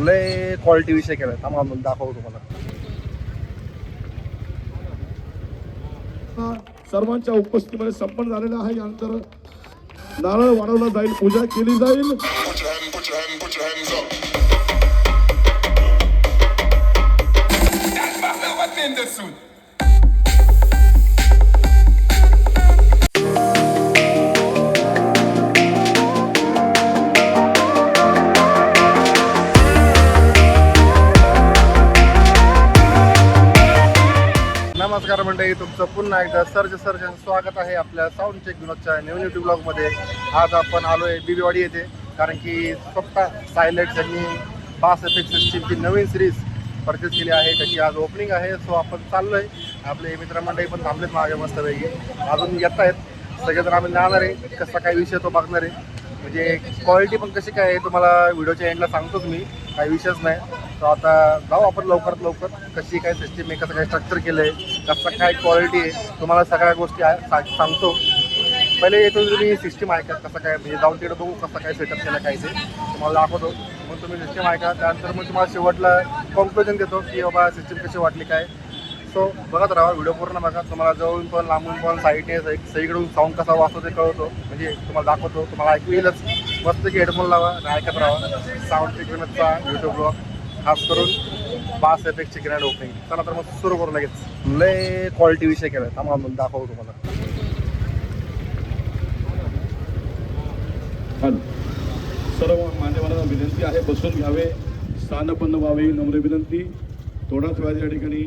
लय क्वालिटी विषय केला. थांबा मग दाखवतो तुम्हाला. सर्वांच्या उपस्थितीमध्ये संपन्न झालेला आहे. यानंतर नारळ वाढवला जाईल, पूजा केली जाईल. नमस्कार मंडळी, तुमचं पुन्हा एकदा सर्ज स्वागत आहे आपल्या साऊंड चेक विनोदच्या नवीन यूट्यूब ब्लॉगमध्ये. आज आपण आलो आहे बिबीवाडी येथे, कारण की स्वतः सायलेंट यांनी बास एफेक्ट सिस्टीमची नवीन सिरीज परचेस केली आहे. त्याची आज ओपनिंग आहे. सो आपण चाललो आहे. आपले मित्रमंडळी पण थांबलेत मागे मस्तपैकी, अजून येत आहेत सगळेजण. आम्ही जाणार आहे, कसा काय विषय तो बघणार आहे. म्हणजे क्वालिटी पण कशी काय आहे तुम्हाला व्हिडिओच्या एंडला सांगतोच मी, काही विषयच नाही. तर आता जाऊ आपण लवकरात लवकर, कशी काय सिस्टीम आहे, कसं काय स्ट्रक्चर केलं आहे, कसं काय क्वालिटी आहे, तुम्हाला सगळ्या गोष्टी सांगतो. पहिले येतो तुम्ही सिस्टीम ऐका कसं काय, म्हणजे जाऊन तिकडे बघू कसं काय सेटअप केलं काय ते तुम्हाला दाखवतो. मग तुम्ही सिस्टीम ऐका, त्यानंतर मग तुम्हाला शेवटला कॉन्क्लुजन देतो की बाबा सिस्टीम कशी वाटली काय. सो बघत राहा, व्हिडिओ पूर्ण बघा. तुम्हाला जवळून पण लांबून पण साईडने सगळीकडून साऊंड कसा वाचतो ते कळवतो, म्हणजे तुम्हाला दाखवतो. तुम्हाला ऐकू येईलच. मस्त की हेडफोन लावा आणि ऐकत राहा साऊंड चिकनचा यूट्यूब ब्लॉग, खास करून बास एफेक्टची ग्रँड ओपनिंग. चला तर मग सुरू करू लगेच. लय क्वालिटी विषय केला आहे, थांबा मग दाखवतो तुम्हाला. सर्व मान्यवरांना विनंती आहे, बसून घ्यावे, स्थानपन्न व्हावे, नम्र विनंती. थोडाच वेळाच्या ठिकाणी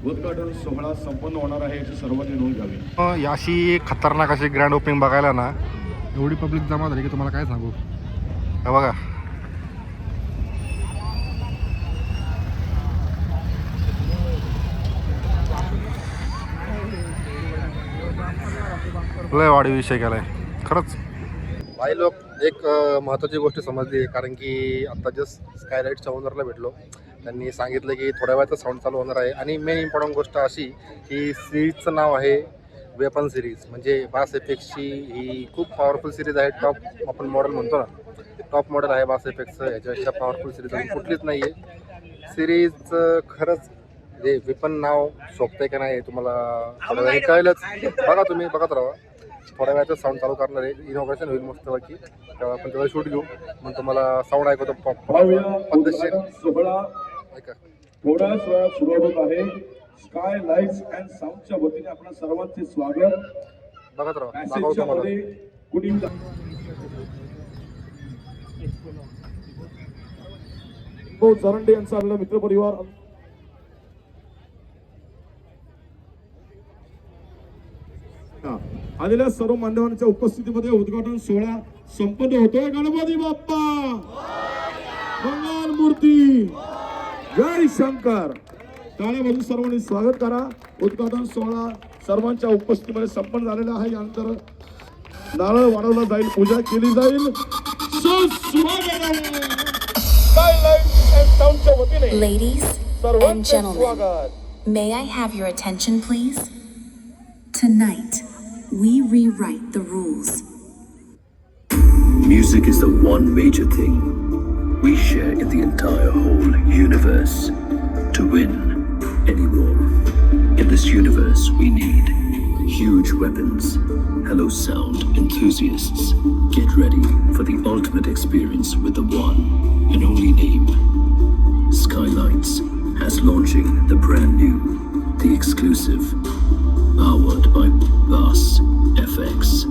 उद्घाटन सोहळा संपन्न होणार आहे, याची सर्वांनी नोंद घ्यावी. अशी खतरनाक अशी ग्रँड ओपनिंग बघायला ना, एवढी पब्लिक जमा झाली की तुम्हाला काय सांगू. हे बघा, लय वाढी विषय केलाय खरंच. काही लोक एक महत्त्वाची गोष्ट समजली, कारण की आता जस्ट स्कायलाईटच्या ओनरला भेटलो. त्यांनी सांगितलं की थोड्या वेळाचं साऊंड चालू होणार आहे. आणि मेन इम्पॉर्टंट गोष्ट अशी की सिरीजचं नाव आहे वेपन सिरीज. म्हणजे बास एफेक्टची ही खूप पॉवरफुल सिरीज आहे. टॉप आपण मॉडेल म्हणतो ना, टॉप मॉडेल आहे बास एफेक्टचं. याच्यापेक्षा पॉवरफुल सिरीज अजून कुठलीच नाही आहे. सिरीजचं खरंच जे वेपन नाव शोभतंय का नाही तुम्हाला थोड्या वेळाने कळलंच. बघा, तुम्ही बघत राहा. थोड्या वेळाचं साऊंड चालू करणार आहे, इनॉग्रेशन होईल मस्तपैकी, तेव्हा आपण तेव्हा शूट घेऊ. मग तुम्हाला साऊंड ऐकवतो पद्धतशीर. ऐका, थोड्याच वेळात सुरुवात होत आहे. स्काय लाईट्स अँड साऊंडच्या वतीने आपल्या सर्वांचे स्वागत. बघत राहा, दाखवतो मला. कुणी चरंडे यांचा आपला मित्रपरिवार आलेल्या सर्व मान्यवरांच्या उपस्थितीमध्ये उद्घाटन सोहळा संपन्न होतोय. गणपती बाप्पा मंगल मूर्ती, जय शंकर. टाळ्या वाजवून सर्वांनी स्वागत करा. उद्घाटन सोहळा सर्वांच्या उपस्थितीमध्ये संपन्न झालेला आहे. यानंतर नारळ वाढवला जाईल, पूजा केली जाईल. Ladies and gentlemen, may I have your attention please? Tonight, we rewrite the rules. Music is the one major thing we share in the entire whole universe. To win anymore, in this universe we need huge weapons. Hello sound enthusiasts, get ready for the ultimate experience with the one and only name. Skylights has launching the brand new, the exclusive, powered by Bass FX.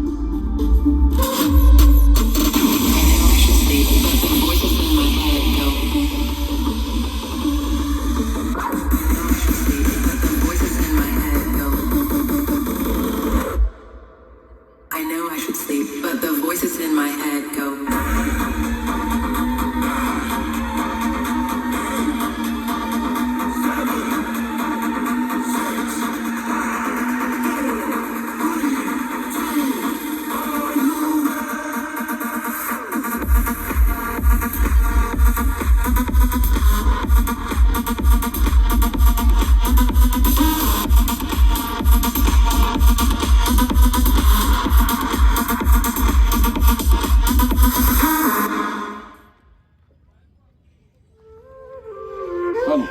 चालू.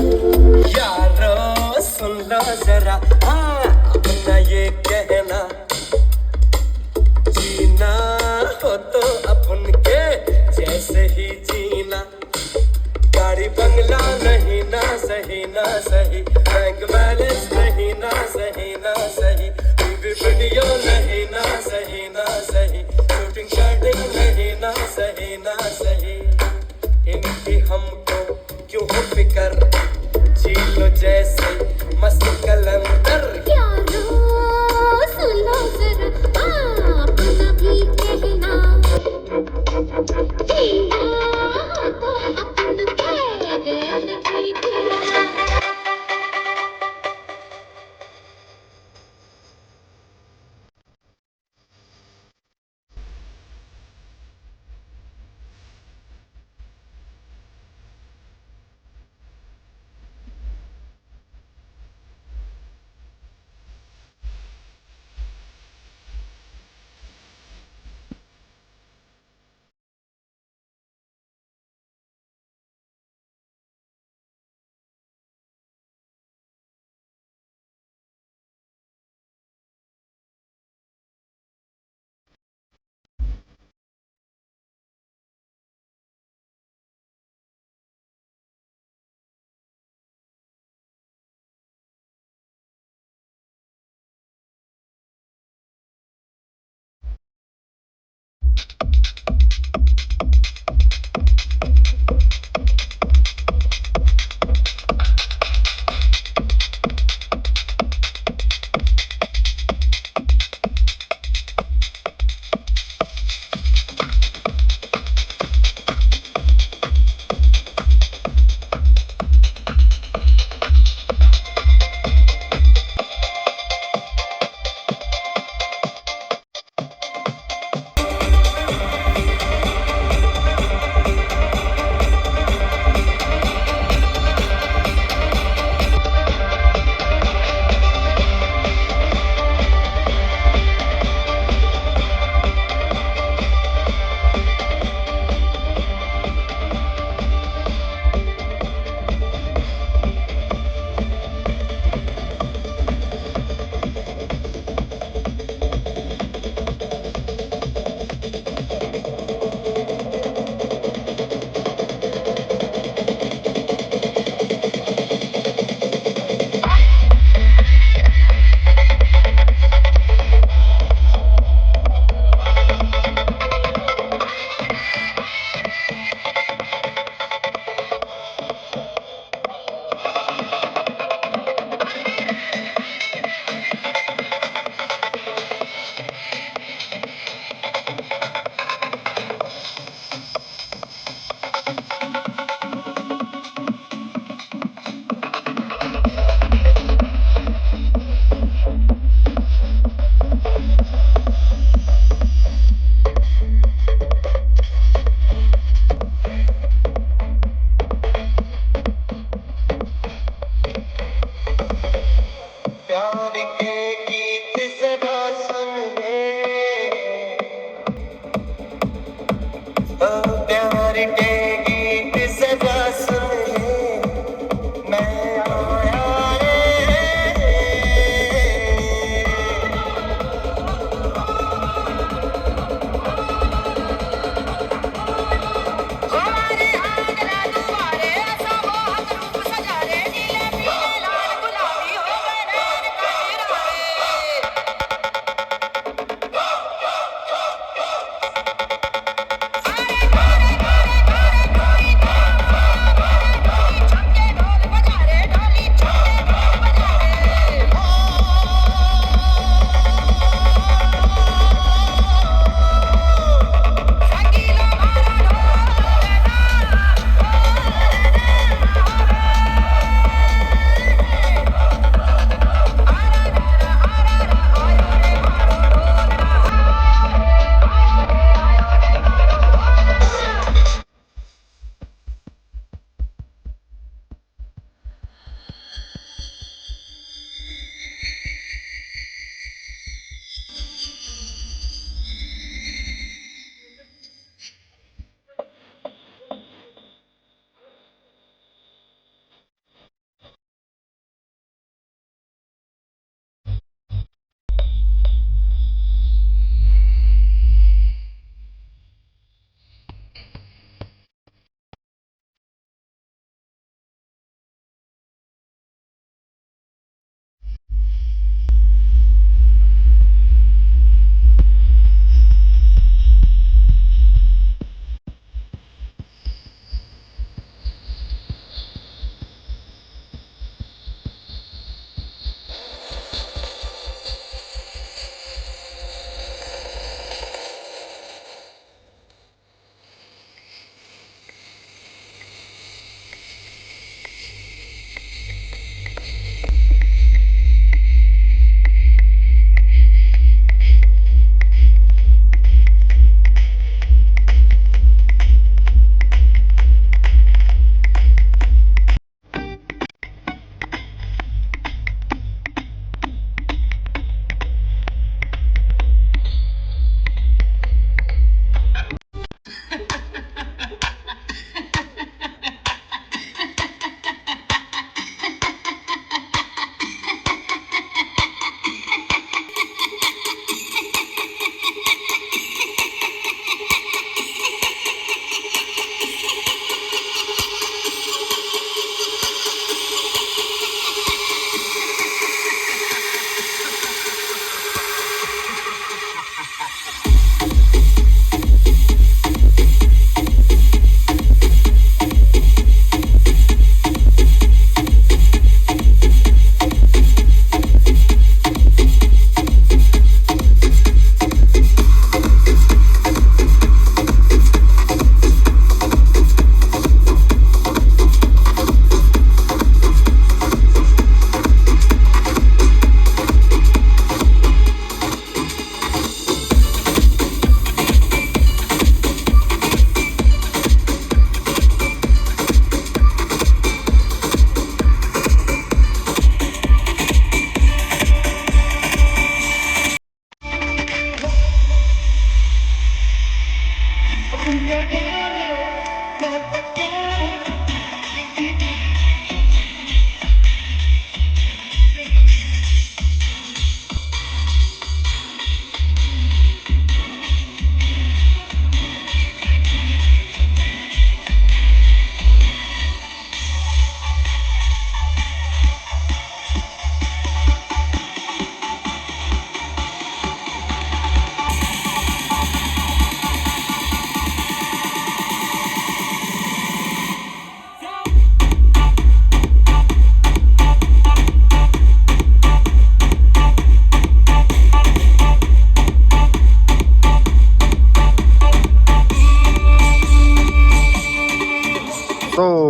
यारो सुन low जरा हाँ अपना ये कहना जीना हो तो अपन के जैसे ही जीना गाड़ी बंगला नहीं ना सही बैंक बैलेंस नहीं ना सही टीवी वीडियो नहीं ना सही शूटिंग शर्टिंग नहीं ना सही इनकी हमको क्यों हो फिकर जी लो जैसे मस्त कलंदर यारो सुनो जरा अपना भी कहना जीना तो अपन के जैसे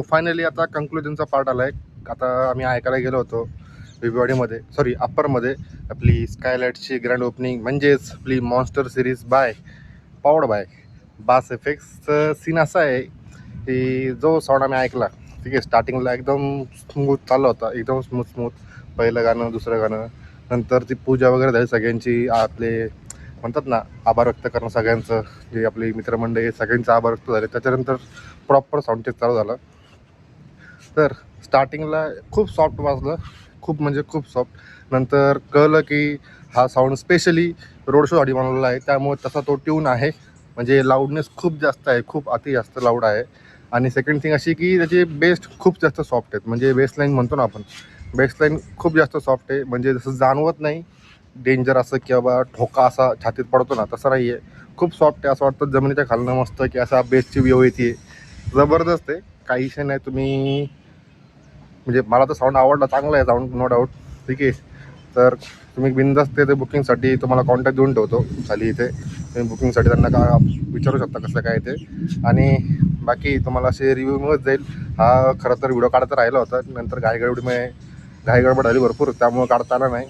फायनली आता कंक्लुजनचा पार्ट आला आहे. आता आम्ही ऐकायला गेलो होतो बिबीवाडीमध्ये, सॉरी अप्परमध्ये, आपली स्कायलाईटची ग्रँड ओपनिंग म्हणजेच आपली monster series powered by bass एफेक्ट्सचं सीन असा आहे की जो साऊंड आम्ही ऐकला, ठीक आहे, स्टार्टिंगला एकदम स्मूथ चालला होता, एकदम स्मूथ पहिलं गाणं, दुसरं गाणं, नंतर ती पूजा वगैरे झाली सगळ्यांची, आपले म्हणतात ना आभार व्यक्त करणं सगळ्यांचं, जे आपली मित्रमंडळी सगळ्यांचं आभार व्यक्त झाले. त्याच्यानंतर प्रॉपर साऊंड चेक चालू झाला. तर स्टार्टिंगला खूप सॉफ्ट वाजलं, खूप म्हणजे खूप सॉफ्ट. नंतर कळलं की हा साऊंड स्पेशली रोड शोसाठी बनवलेला आहे, त्यामुळे तसा तो ट्यून आहे. म्हणजे लाऊडनेस खूप जास्त आहे, खूप अति जास्त लाऊड आहे. आणि सेकंड थिंग अशी की त्याचे बेस खूप जास्त सॉफ्ट आहेत. म्हणजे बेसलाईन म्हणतो ना आपण, बेसलाईन खूप जास्त सॉफ्ट आहे. म्हणजे जसं जाणवत नाही डेंजर असं किंवा ठोका असा छातीत पडतो ना, तसं नाही आहे. खूप सॉफ्ट आहे, असं वाटतं जमिनीच्या खालनं मस्त की असा बेसची व्यू येते. जबरदस्त आहे, काही विषय नाही. तुम्ही म्हणजे मला तर साऊंड आवडला, चांगला आहे साऊंड, नो डाऊट, ठीक आहे. तर तुम्ही बिनधास्त ते बुकिंगसाठी तुम्हाला कॉन्टॅक्ट देऊन ठेवतो खाली इथे. तुम्ही बुकिंगसाठी त्यांना का विचारू शकता कसं काय ते. आणि बाकी तुम्हाला असे रिव्ह्यू मिळत जाईल. हा खरं तर व्हिडिओ काढता राहिला होता, नंतर घाईगडबड झाली भरपूर, त्यामुळं काढता आला नाही.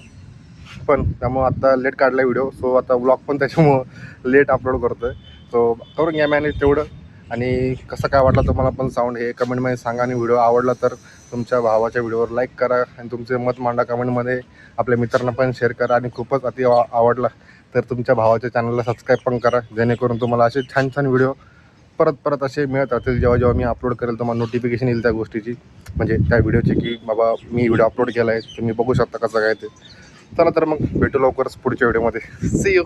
पण त्यामुळं आत्ता लेट काढला व्हिडिओ, सो आता व्लॉग पण त्याच्यामुळं लेट अपलोड करतो आहे. सो करून घ्या मॅनेज तेवढं. आणि कसं काय वाटलं तुम्हाला पण साऊंड हे कमेंटमध्ये सांगा. आणि व्हिडिओ आवडला तर तुमच्या भावाच्या व्हिडिओवर लाईक करा आणि तुमचे मत मांडा कमेंटमध्ये. आपल्या मित्रांना पण शेअर करा. आणि खूपच अति आवडला तर तुमच्या भावाच्या चॅनलला सबस्क्राईब पण करा, जेणेकरून तुम्हाला असे छान छान व्हिडिओ परत असे मिळत राहतील. जेव्हा मी अपलोड करेल तुम्हाला नोटिफिकेशन येईल त्या गोष्टीची, म्हणजे त्या व्हिडिओची, की बाबा मी व्हिडिओ अपलोड केला आहे, तुम्ही बघू शकता कसं काय ते. चला तर मग भेटू लवकरच पुढच्या व्हिडिओमध्ये. See you.